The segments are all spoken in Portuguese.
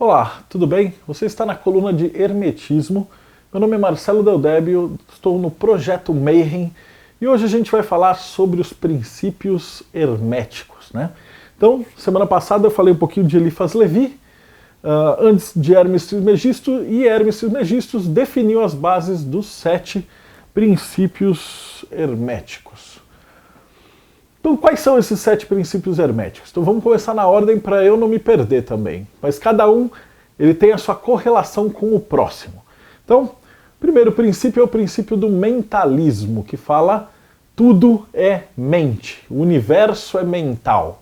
Olá, tudo bem? Você está na coluna de Hermetismo. Meu nome é Marcelo Deldébio, estou no Projeto Mayhem e hoje a gente vai falar sobre os princípios herméticos, né? Então, semana passada eu falei um pouquinho de Eliphas Levi, antes de Hermes Trismegisto, e Hermes Trismegisto definiu as bases dos 7 princípios herméticos. Então, quais são esses 7 princípios herméticos? Então, vamos começar na ordem para eu não me perder também. Mas cada um ele tem a sua correlação com o próximo. Então, o primeiro princípio é o princípio do mentalismo, que fala tudo é mente, o universo é mental.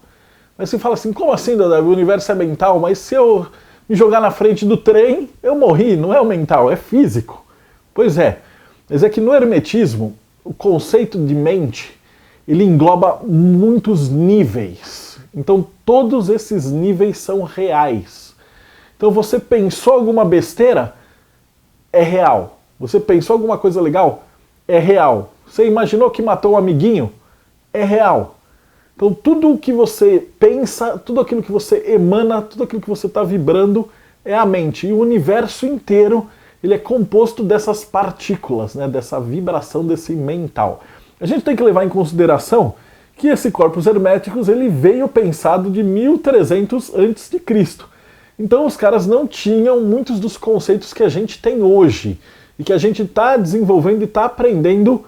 Mas você fala assim, como assim, Dada? O universo é mental? Mas se eu me jogar na frente do trem, eu morri, não é o mental, é físico. Pois é, mas é que no hermetismo, o conceito de mente ele engloba muitos níveis. Então todos esses níveis são reais. Então você pensou alguma besteira? É real. Você pensou alguma coisa legal? É real. Você imaginou que matou um amiguinho? É real. Então tudo o que você pensa, tudo aquilo que você emana, tudo aquilo que você está vibrando é a mente. E o universo inteiro ele é composto dessas partículas, né, dessa vibração, desse mental. A gente tem que levar em consideração que esse corpus herméticos ele veio pensado de 1300 a.C. Então os caras não tinham muitos dos conceitos que a gente tem hoje e que a gente está desenvolvendo e está aprendendo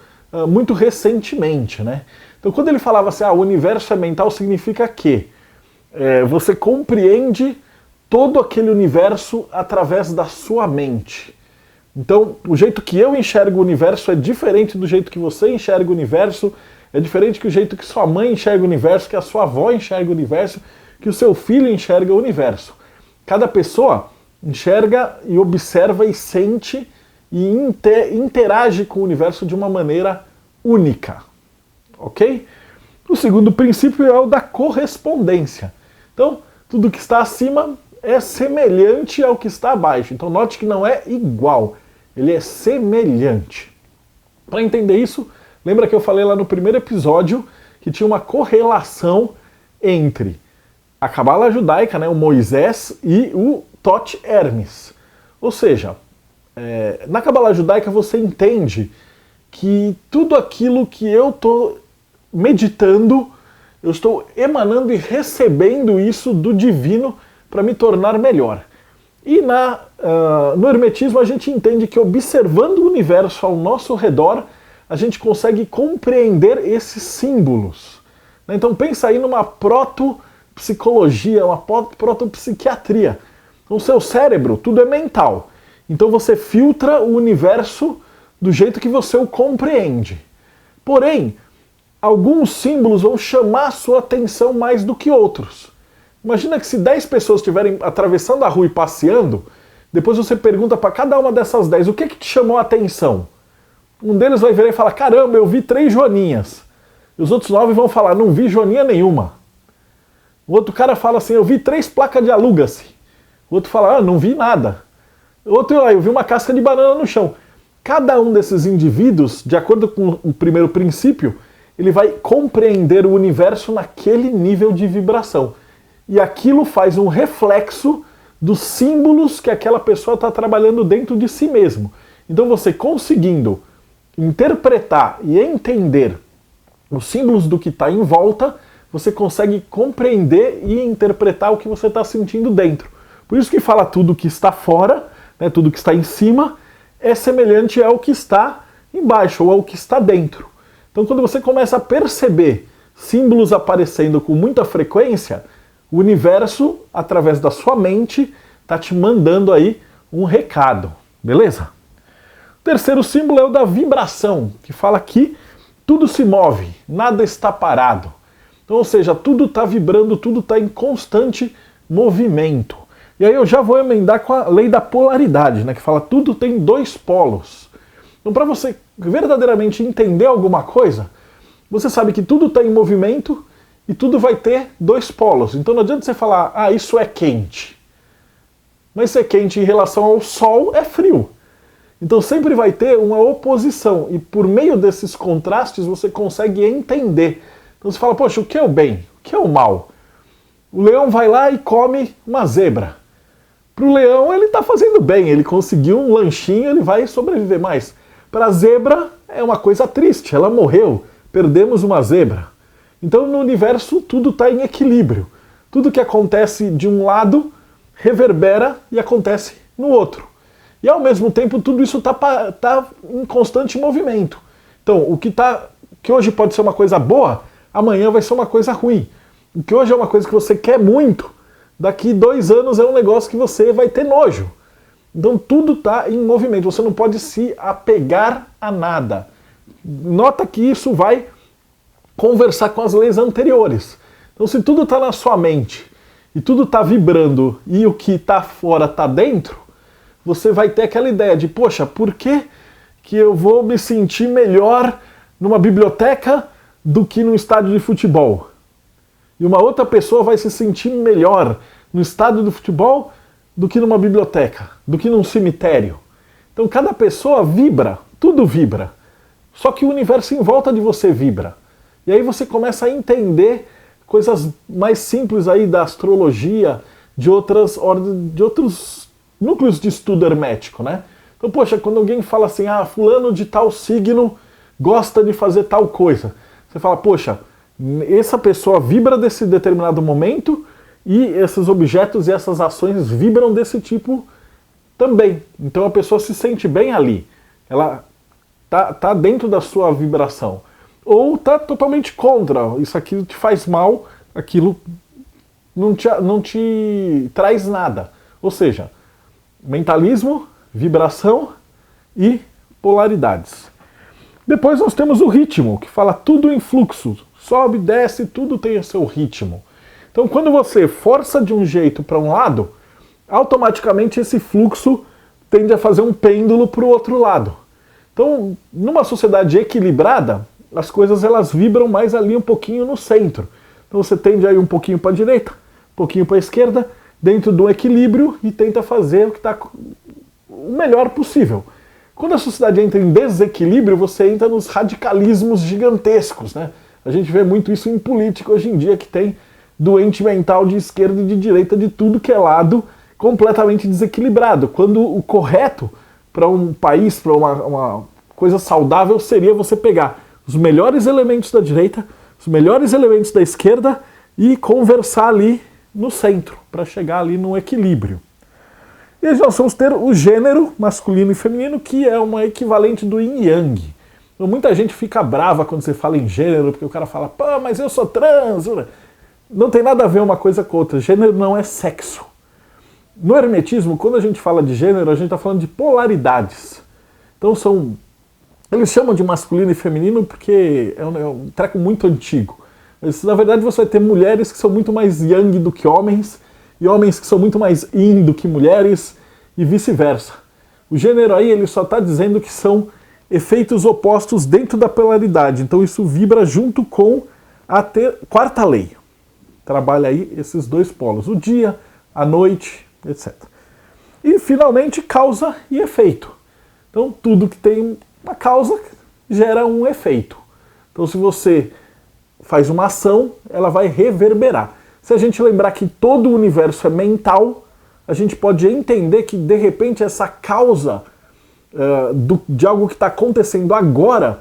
muito recentemente, né? Então quando ele falava assim, o universo é mental, significa que você compreende todo aquele universo através da sua mente. Então, o jeito que eu enxergo o universo é diferente do jeito que você enxerga o universo, é diferente que o jeito que sua mãe enxerga o universo, que a sua avó enxerga o universo, que o seu filho enxerga o universo. Cada pessoa enxerga e observa e sente e interage com o universo de uma maneira única. Ok? O segundo princípio é o da correspondência. Então, tudo que está acima é semelhante ao que está abaixo. Então note que não é igual, ele é semelhante. Para entender isso, lembra que eu falei lá no primeiro episódio que tinha uma correlação entre a Cabala judaica, né, o Moisés, e o Thoth Hermes. Ou seja, na Cabala judaica você entende que tudo aquilo que eu estou meditando, eu estou emanando e recebendo isso do divino para me tornar melhor. E no hermetismo a gente entende que observando o universo ao nosso redor, a gente consegue compreender esses símbolos. Então pensa aí numa protopsicologia, uma protopsiquiatria. Então o seu cérebro, tudo é mental. Então você filtra o universo do jeito que você o compreende. Porém, alguns símbolos vão chamar a sua atenção mais do que outros. Imagina que se 10 pessoas estiverem atravessando a rua e passeando, depois você pergunta para cada uma dessas 10, o que te chamou a atenção? Um deles vai virar e falar, caramba, eu vi 3 joaninhas. E os outros 9 vão falar, não vi joaninha nenhuma. O outro cara fala assim, eu vi 3 placas de aluga-se. O outro fala, não vi nada. O outro, eu vi uma casca de banana no chão. Cada um desses indivíduos, de acordo com o primeiro princípio, ele vai compreender o universo naquele nível de vibração. E aquilo faz um reflexo dos símbolos que aquela pessoa está trabalhando dentro de si mesmo. Então você conseguindo interpretar e entender os símbolos do que está em volta, você consegue compreender e interpretar o que você está sentindo dentro. Por isso que fala tudo que está fora, né, tudo que está em cima, é semelhante ao que está embaixo ou ao que está dentro. Então quando você começa a perceber símbolos aparecendo com muita frequência, o universo, através da sua mente, está te mandando aí um recado, beleza? O terceiro símbolo é o da vibração, que fala que tudo se move, nada está parado. Então, ou seja, tudo está vibrando, tudo está em constante movimento. E aí eu já vou emendar com a lei da polaridade, né, que fala tudo tem 2 polos. Então para você verdadeiramente entender alguma coisa, você sabe que tudo está em movimento, e tudo vai ter 2 polos. Então não adianta você falar, isso é quente. Mas se é quente em relação ao Sol, é frio. Então sempre vai ter uma oposição. E por meio desses contrastes você consegue entender. Então você fala, poxa, o que é o bem? O que é o mal? O leão vai lá e come uma zebra. Para o leão ele está fazendo bem, ele conseguiu um lanchinho, ele vai sobreviver mais. Para a zebra é uma coisa triste, ela morreu, perdemos uma zebra. Então no universo tudo está em equilíbrio. Tudo que acontece de um lado reverbera e acontece no outro. E ao mesmo tempo tudo isso tá em constante movimento. Então o que hoje pode ser uma coisa boa, amanhã vai ser uma coisa ruim. O que hoje é uma coisa que você quer muito, daqui 2 anos é um negócio que você vai ter nojo. Então tudo está em movimento, você não pode se apegar a nada. Nota que isso vai conversar com as leis anteriores. Então se tudo está na sua mente e tudo está vibrando e o que está fora está dentro, você vai ter aquela ideia de, poxa, por que eu vou me sentir melhor numa biblioteca do que num estádio de futebol? E uma outra pessoa vai se sentir melhor no estádio de futebol do que numa biblioteca, do que num cemitério. Então cada pessoa vibra, tudo vibra. Só que o universo em volta de você vibra. E aí você começa a entender coisas mais simples aí da astrologia, de outros núcleos de estudo hermético, né? Então, poxa, quando alguém fala assim, fulano de tal signo gosta de fazer tal coisa, você fala, poxa, essa pessoa vibra desse determinado momento e esses objetos e essas ações vibram desse tipo também. Então a pessoa se sente bem ali. Ela tá dentro da sua vibração. Ou tá totalmente contra. Isso aqui te faz mal, aquilo não te traz nada. Ou seja, mentalismo, vibração e polaridades. Depois nós temos o ritmo, que fala tudo em fluxo. Sobe, desce, tudo tem o seu ritmo. Então quando você força de um jeito para um lado, automaticamente esse fluxo tende a fazer um pêndulo para o outro lado. Então, numa sociedade equilibrada, as coisas elas vibram mais ali um pouquinho no centro. Então você tende aí um pouquinho para a direita, um pouquinho para a esquerda, dentro de um equilíbrio e tenta fazer o que está o melhor possível. Quando a sociedade entra em desequilíbrio, você entra nos radicalismos gigantescos, né? A gente vê muito isso em política hoje em dia, que tem doente mental de esquerda e de direita, de tudo que é lado, completamente desequilibrado. Quando o correto para um país, para uma coisa saudável, seria você pegar os melhores elementos da direita, os melhores elementos da esquerda e conversar ali no centro, para chegar ali no equilíbrio. E aí nós vamos ter o gênero masculino e feminino, que é uma equivalente do yin e yang. Então, muita gente fica brava quando você fala em gênero, porque o cara fala, pô, mas eu sou trans. Não tem nada a ver uma coisa com outra. Gênero não é sexo. No hermetismo, quando a gente fala de gênero, a gente está falando de polaridades. Então eles chamam de masculino e feminino porque é um treco muito antigo. Mas, na verdade, você vai ter mulheres que são muito mais yang do que homens, e homens que são muito mais yin do que mulheres, e vice-versa. O gênero aí, ele só está dizendo que são efeitos opostos dentro da polaridade. Então isso vibra junto com a quarta lei. Trabalha aí esses dois polos, o dia, a noite, etc. E finalmente causa e efeito. Então tudo que tem uma causa gera um efeito. Então se você faz uma ação, ela vai reverberar. Se a gente lembrar que todo o universo é mental, a gente pode entender que de repente essa causa de algo que está acontecendo agora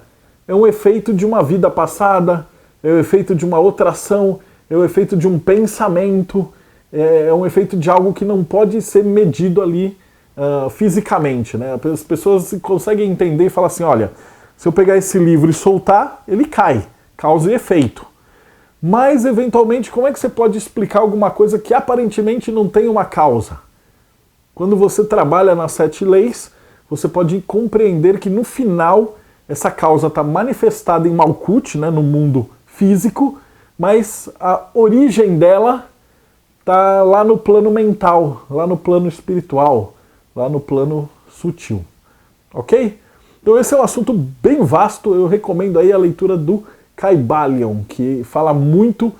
é um efeito de uma vida passada, é o efeito de uma outra ação, é o efeito de um pensamento, é um efeito de algo que não pode ser medido ali fisicamente, né? As pessoas conseguem entender e falar assim, olha, se eu pegar esse livro e soltar, ele cai, causa e efeito. Mas, eventualmente, como é que você pode explicar alguma coisa que aparentemente não tem uma causa? Quando você trabalha nas 7 leis, você pode compreender que no final essa causa está manifestada em Malkuth, né, no mundo físico, mas a origem dela está lá no plano mental, lá no plano espiritual, lá no plano sutil. Ok? Então esse é um assunto bem vasto, eu recomendo aí a leitura do Kybalion, que fala muito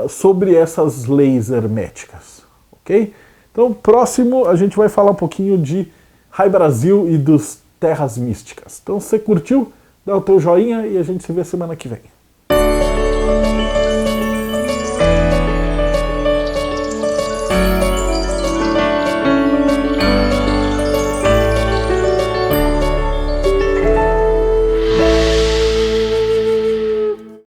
sobre essas leis herméticas. Ok? Então próximo a gente vai falar um pouquinho de Rai Brasil e dos Terras Místicas. Então se você curtiu, dá o teu joinha e a gente se vê semana que vem.